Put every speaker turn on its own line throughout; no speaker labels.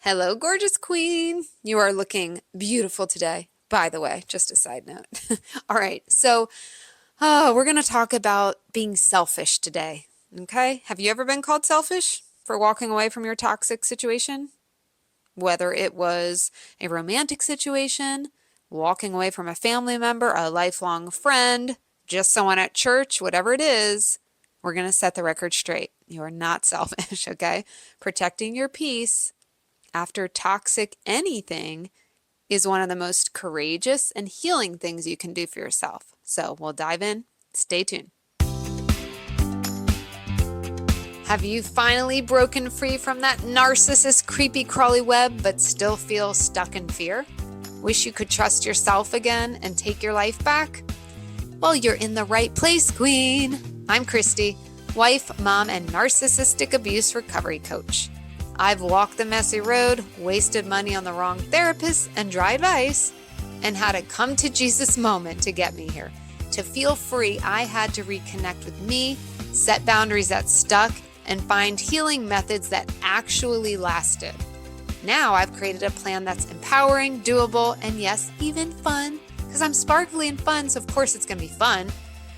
Hello, gorgeous queen. You are looking beautiful today, by the way, just a side note. All right, so we're going to talk about being selfish today. Okay? Have you ever been called selfish for walking away from your toxic situation? Whether it was a romantic situation, walking away from a family member, a lifelong friend, just someone at church, whatever it is, we're going to set the record straight. You are not selfish, okay? Protecting your peace after toxic anything is one of the most courageous and healing things you can do for yourself. So we'll dive in. Stay tuned. Have you finally broken free from that narcissist creepy crawly web but still feel stuck in fear? Wish you could trust yourself again and take your life back? Well, you're in the right place, queen. I'm Christy, wife, mom, and narcissistic abuse recovery coach. I've walked the messy road, wasted money on the wrong therapist and dry advice, and had a come to Jesus moment to get me here. To feel free, I had to reconnect with me, set boundaries that stuck, and find healing methods that actually lasted. Now I've created a plan that's empowering, doable, and yes, even fun, because I'm sparkly and fun, so of course it's going to be fun.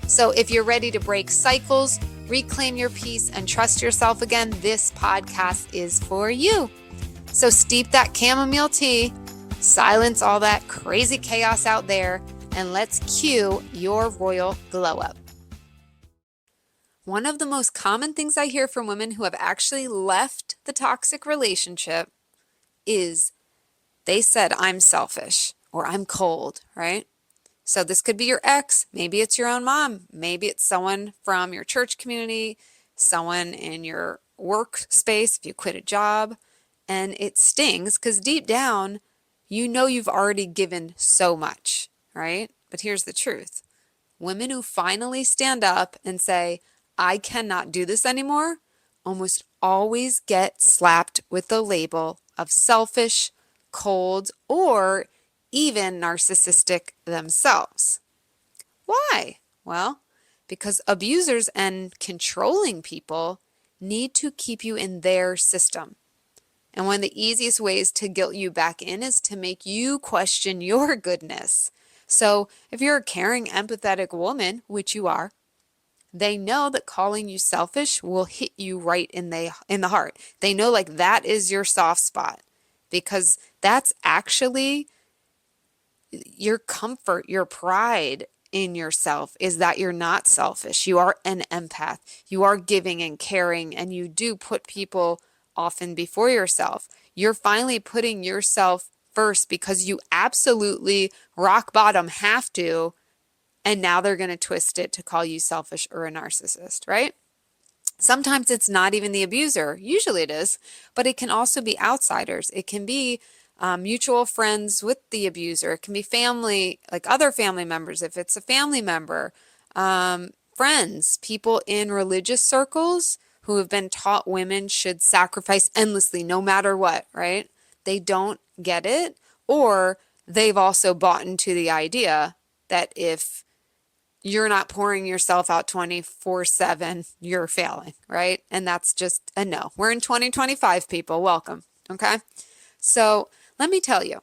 So if you're ready to break cycles, reclaim your peace, and trust yourself again, this podcast is for you. So steep that chamomile tea, silence all that crazy chaos out there, and let's cue your royal glow up. One of the most common things I hear from women who have actually left the toxic relationship is they said, I'm selfish or I'm cold, right? So this could be your ex, maybe it's your own mom, maybe it's someone from your church community, someone in your workspace if you quit a job, and it stings because deep down, you know you've already given so much, right? But here's the truth. Women who finally stand up and say, I cannot do this anymore, almost always get slapped with the label of selfish, cold, or even narcissistic themselves. Why? Well, because abusers and controlling people need to keep you in their system. And one of the easiest ways to guilt you back in is to make you question your goodness. So if you're a caring, empathetic woman, which you are, they know that calling you selfish will hit you right in the heart. They know like that is your soft spot because that's actually your comfort, your pride in yourself is that you're not selfish. You are an empath. You are giving and caring, and you do put people often before yourself. You're finally putting yourself first because you absolutely rock bottom have to, and now they're going to twist it to call you selfish or a narcissist, right? Sometimes it's not even the abuser. Usually it is, but it can also be outsiders. It can be mutual friends with the abuser. It can be family, like other family members, if it's a family member, friends, people in religious circles who have been taught women should sacrifice endlessly no matter what, right? They don't get it, or they've also bought into the idea that if you're not pouring yourself out 24/7, you're failing, right? And that's just a no. We're in 2025, people. Welcome, okay? So let me tell you,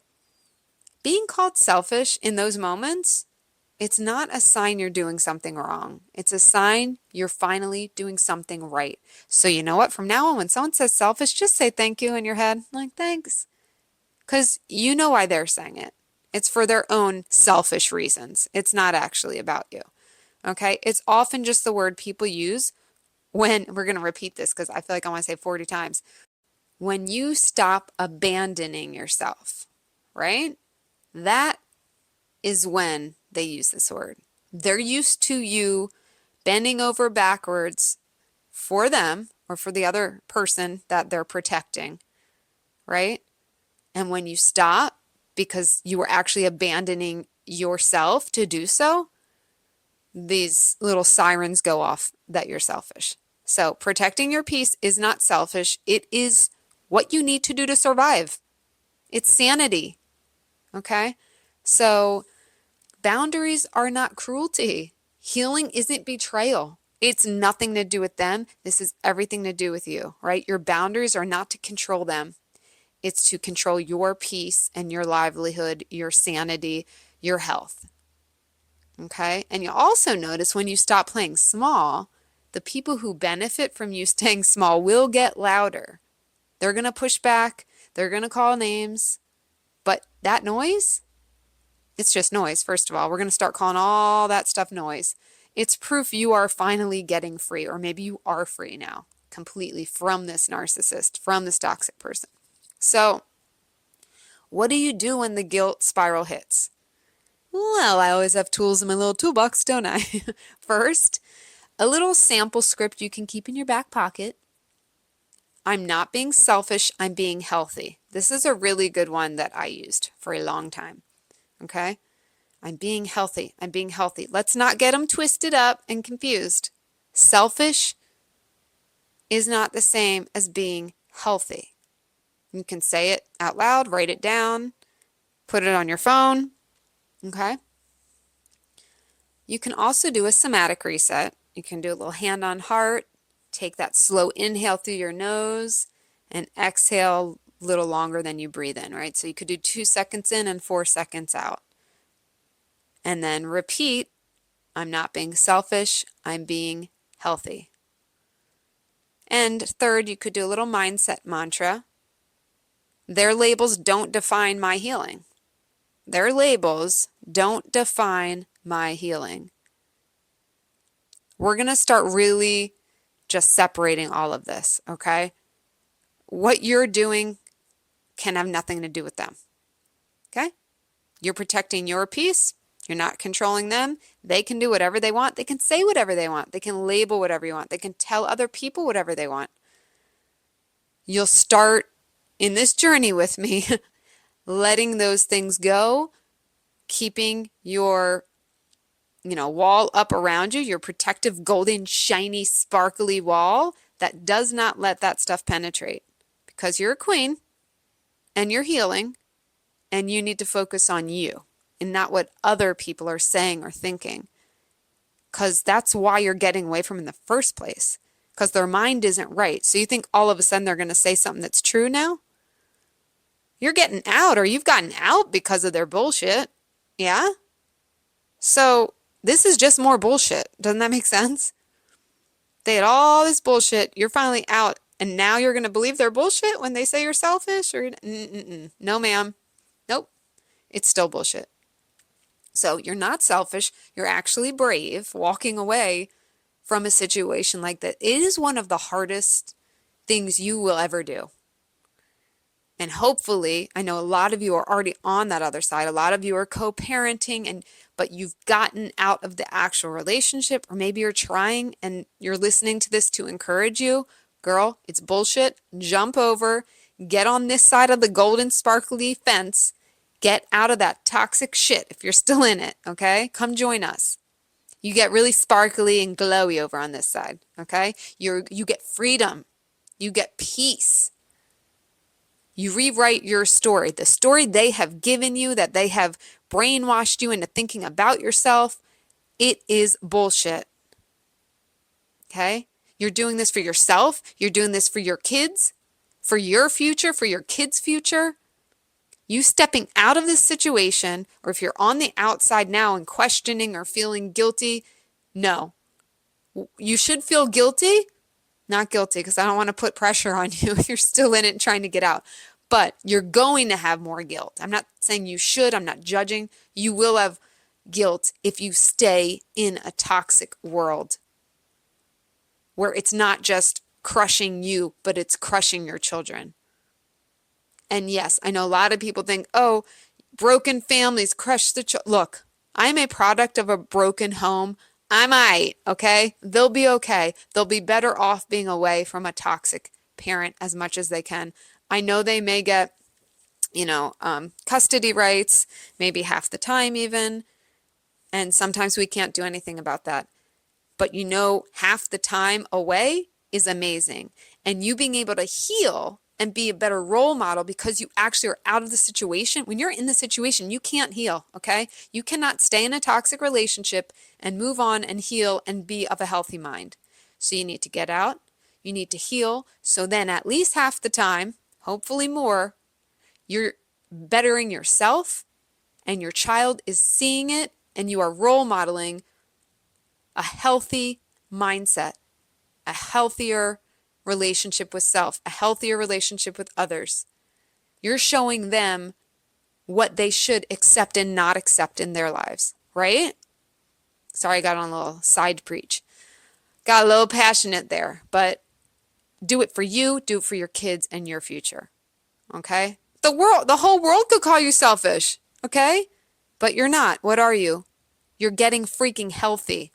being called selfish in those moments, it's not a sign you're doing something wrong. It's a sign you're finally doing something right. So you know what? From now on, when someone says selfish, just say thank you in your head. Like, thanks. Because you know why they're saying it. It's for their own selfish reasons. It's not actually about you. Okay? It's often just the word people use when, we're going to repeat this because I feel like I want to say 40 times. When you stop abandoning yourself, right? That is when they use this word. They're used to you bending over backwards for them or for the other person that they're protecting, right? And when you stop because you were actually abandoning yourself to do so, these little sirens go off that you're selfish. So protecting your peace is not selfish. It is what you need to do to survive. It's sanity. Okay? So boundaries are not cruelty. Healing isn't betrayal. It's nothing to do with them. This is everything to do with you, right? Your boundaries are not to control them. It's to control your peace and your livelihood, your sanity, your health. Okay? And you'll also notice when you stop playing small, the people who benefit from you staying small will get louder. They're going to push back. They're going to call names. But that noise, it's just noise, first of all. We're going to start calling all that stuff noise. It's proof you are finally getting free, or maybe you are free now completely from this narcissist, from this toxic person. So, what do you do when the guilt spiral hits? Well, I always have tools in my little toolbox, don't I? First, a little sample script you can keep in your back pocket. I'm not being selfish, I'm being healthy. This is a really good one that I used for a long time. Okay? I'm being healthy. I'm being healthy. Let's not get them twisted up and confused. Selfish is not the same as being healthy. You can say it out loud, write it down, put it on your phone. Okay? You can also do a somatic reset. You can do a little hand on heart, take that slow inhale through your nose, and exhale a little longer than you breathe in, right? So you could do 2 seconds in and 4 seconds out. And then repeat, I'm not being selfish, I'm being healthy. And third, you could do a little mindset mantra. Their labels don't define my healing. Their labels don't define my healing. We're going to start really just separating all of this, okay? What you're doing can have nothing to do with them, okay? You're protecting your peace. You're not controlling them. They can do whatever they want. They can say whatever they want. They can label whatever you want. They can tell other people whatever they want. You'll start in this journey with me letting those things go, keeping your wall up around you, your protective, golden, shiny, sparkly wall that does not let that stuff penetrate. Because you're a queen and you're healing and you need to focus on you and not what other people are saying or thinking. Because that's why you're getting away from them in the first place. Because their mind isn't right. So you think all of a sudden they're going to say something that's true now? You're getting out, or you've gotten out because of their bullshit. Yeah? So this is just more bullshit. Doesn't that make sense? They had all this bullshit. You're finally out. And now you're going to believe their bullshit when they say you're selfish? Or no, ma'am. Nope. It's still bullshit. So you're not selfish. You're actually brave walking away from a situation like that. It is one of the hardest things you will ever do. And hopefully, I know a lot of you are already on that other side. A lot of you are co-parenting, but you've gotten out of the actual relationship, or maybe you're trying and you're listening to this to encourage you. Girl, it's bullshit. Jump over. Get on this side of the golden sparkly fence. Get out of that toxic shit if you're still in it, okay? Come join us. You get really sparkly and glowy over on this side, okay? You get freedom. You get peace. You rewrite your story, the story they have given you, that they have brainwashed you into thinking about yourself. It is bullshit. Okay? You're doing this for yourself. You're doing this for your kids, for your future, for your kids' future. You stepping out of this situation, or if you're on the outside now and questioning or feeling guilty, no. You should feel guilty. Not guilty, because I don't want to put pressure on you if you're still in it and trying to get out. But you're going to have more guilt. I'm not saying you should. I'm not judging. You will have guilt if you stay in a toxic world where it's not just crushing you, but it's crushing your children. And yes, I know a lot of people think, oh, broken families crush the children. Look, I'm a product of a broken home. I'm aight, okay? They'll be okay. They'll be better off being away from a toxic parent as much as they can. I know they may get, custody rights, maybe half the time even, and sometimes we can't do anything about that. But half the time away is amazing. And you being able to heal and be a better role model because you actually are out of the situation. When you're in the situation, you can't heal, okay? You cannot stay in a toxic relationship and move on and heal and be of a healthy mind. So you need to get out. You need to heal. So then at least half the time, hopefully more, You're bettering yourself, and your child is seeing it, and you are role modeling a healthy mindset, a healthier relationship with self, a healthier relationship with others. You're showing them what they should accept and not accept in their lives, right? Sorry, I got on a little side preach. Got a little passionate there, but do it for you, do it for your kids and your future, okay? The whole world could call you selfish, okay? But you're not. What are you? You're getting freaking healthy.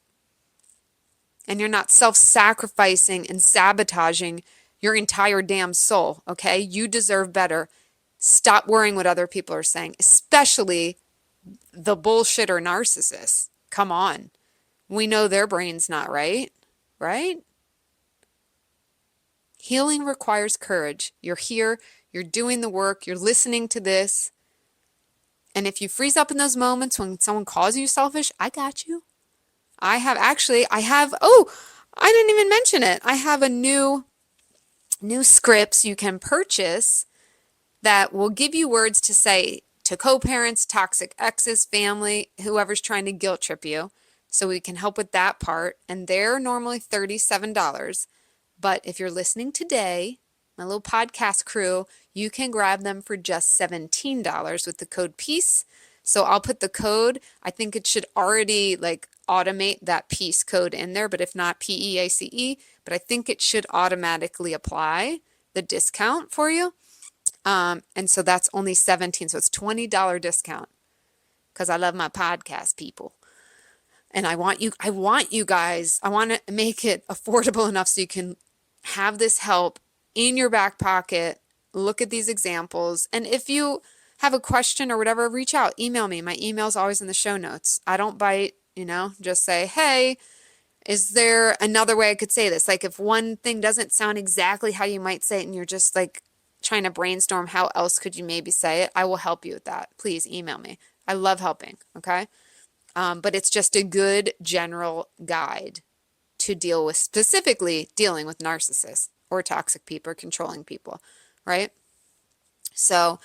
And you're not self-sacrificing and sabotaging your entire damn soul, okay? You deserve better. Stop worrying what other people are saying, especially the bullshitter narcissists. Come on. We know their brain's not right, right? Healing requires courage. You're here, you're doing the work, you're listening to this. And if you freeze up in those moments when someone calls you selfish, I got you. I didn't even mention it. I have a new scripts you can purchase that will give you words to say to co-parents, toxic exes, family, whoever's trying to guilt trip you. So we can help with that part. And they're normally $37. But if you're listening today, my little podcast crew, you can grab them for just $17 with the code PEACE. So I'll put the code. I think it should already automate that PEACE code in there, but if not, PEACE. But I think it should automatically apply the discount for you. And so that's only $17. So it's $20 discount because I love my podcast people. And I want you guys, I want to make it affordable enough so you can have this help in your back pocket. Look at these examples. And if you have a question or whatever, reach out, email me. My email is always in the show notes. I don't bite, just say, hey, is there another way I could say this? Like if one thing doesn't sound exactly how you might say it and you're just trying to brainstorm how else could you maybe say it, I will help you with that. Please email me. I love helping, okay? But it's just a good general guide to deal with, specifically dealing with narcissists or toxic people or controlling people, right? So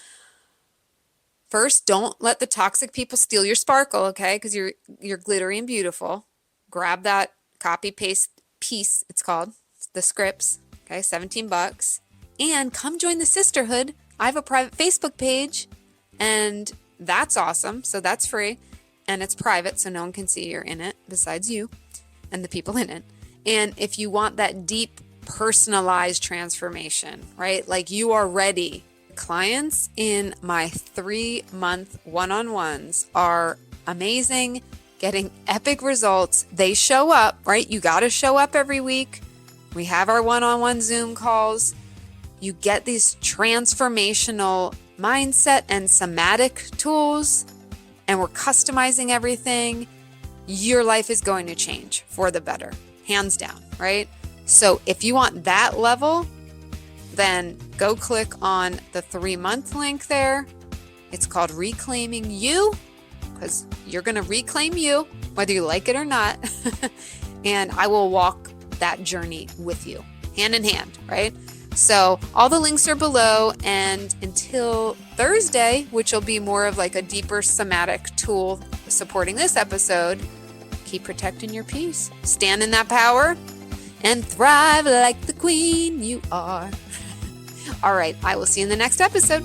first, don't let the toxic people steal your sparkle, okay? Because you're glittery and beautiful. Grab that Copy.Paste.Peace, it's called, the scripts, okay? $17. And come join the sisterhood. I have a private Facebook page, and that's awesome. So that's free, and it's private, so no one can see you're in it besides you and the people in it. And if you want that deep, personalized transformation, right? Like you are ready. Clients in my 3-month one-on-ones are amazing, getting epic results. They show up, right? You got to show up every week. We have our one-on-one Zoom calls. You get these transformational mindset and somatic tools, and we're customizing everything. Your life is going to change for the better, hands down, right? So if you want that level, then go click on the 3-month link there. It's called Reclaiming You, because you're going to reclaim you, whether you like it or not. And I will walk that journey with you, hand in hand, right? So all the links are below, and until Thursday, which will be more of a deeper somatic tool supporting this episode, keep protecting your peace, stand in that power, and thrive like the queen you are. All right, I will see you in the next episode.